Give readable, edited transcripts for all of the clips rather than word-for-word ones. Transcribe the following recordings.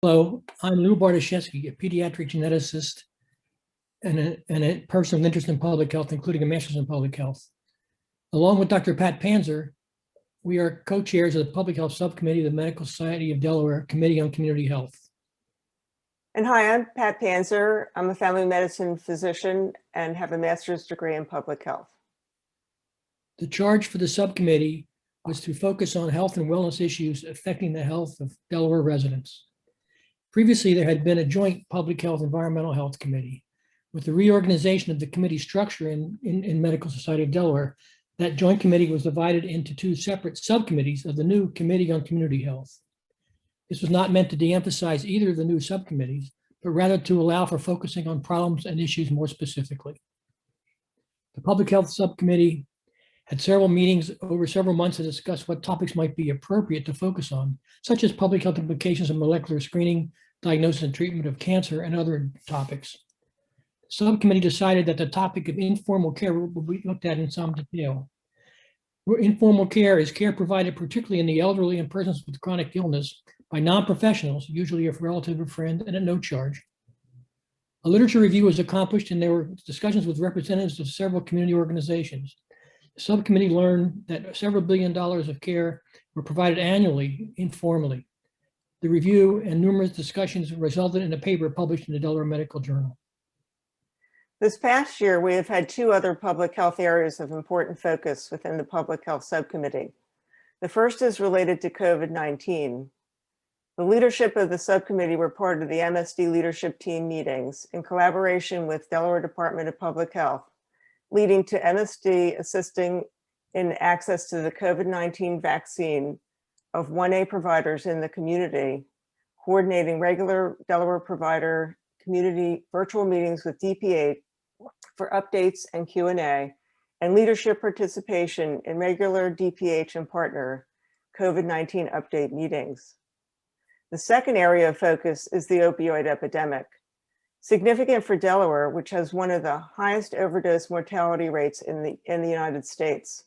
Hello, I'm Lou Bartoszewski, a pediatric geneticist and a person with interest in public health, including a master's in public health. Along with Dr. Pat Panzer, we are co-chairs of the Public Health Subcommittee of the Medical Society of Delaware Committee on Community Health. And hi, I'm Pat Panzer. I'm a family medicine physician and have a master's degree in public health. The charge for the subcommittee was to focus on health and wellness issues affecting the health of Delaware residents. Previously, there had been a joint Public Health Environmental Health Committee. With the reorganization of the committee structure in Medical Society of Delaware, that joint committee was divided into two separate subcommittees of the new Committee on Community Health. This was not meant to de-emphasize either of the new subcommittees, but rather to allow for focusing on problems and issues more specifically. The Public Health Subcommittee had several meetings over several months to discuss what topics might be appropriate to focus on, such as public health implications of molecular screening, diagnosis and treatment of cancer, and other topics. The subcommittee decided that the topic of informal care will be looked at in some detail. Informal care is care provided particularly in the elderly and persons with chronic illness by non-professionals, usually a relative or friend, and at no charge. A literature review was accomplished, and there were discussions with representatives of several community organizations. The subcommittee learned that several $1 billion of care were provided annually informally. The review and numerous discussions resulted in a paper published in the Delaware Medical Journal. This past year, we have had two other public health areas of important focus within the Public Health Subcommittee. The first is related to COVID-19. The leadership of the subcommittee were part of the MSD leadership team meetings in collaboration with Delaware Department of Public Health, leading to MSD assisting in access to the COVID-19 vaccine of 1A providers in the community, coordinating regular Delaware provider community virtual meetings with DPH for updates and Q&A, and leadership participation in regular DPH and partner COVID-19 update meetings. The second area of focus is the opioid epidemic. Significant for Delaware, which has one of the highest overdose mortality rates in the United States.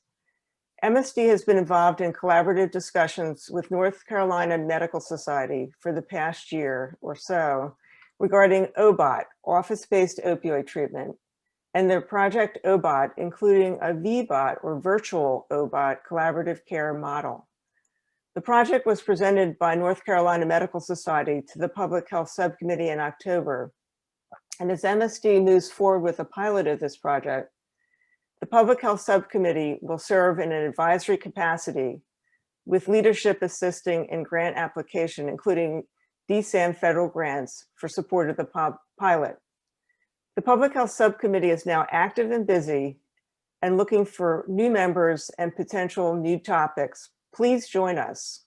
MSD has been involved in collaborative discussions with North Carolina Medical Society for the past year or so regarding OBOT, office-based opioid treatment, and their Project OBOT, including a VBOT or virtual OBOT collaborative care model. The project was presented by North Carolina Medical Society to the Public Health Subcommittee in October. And as MSD moves forward with a pilot of this project, the Public Health Subcommittee will serve in an advisory capacity with leadership assisting in grant application, including DSAM federal grants for support of the pilot. The Public Health Subcommittee is now active and busy and looking for new members and potential new topics. Please join us.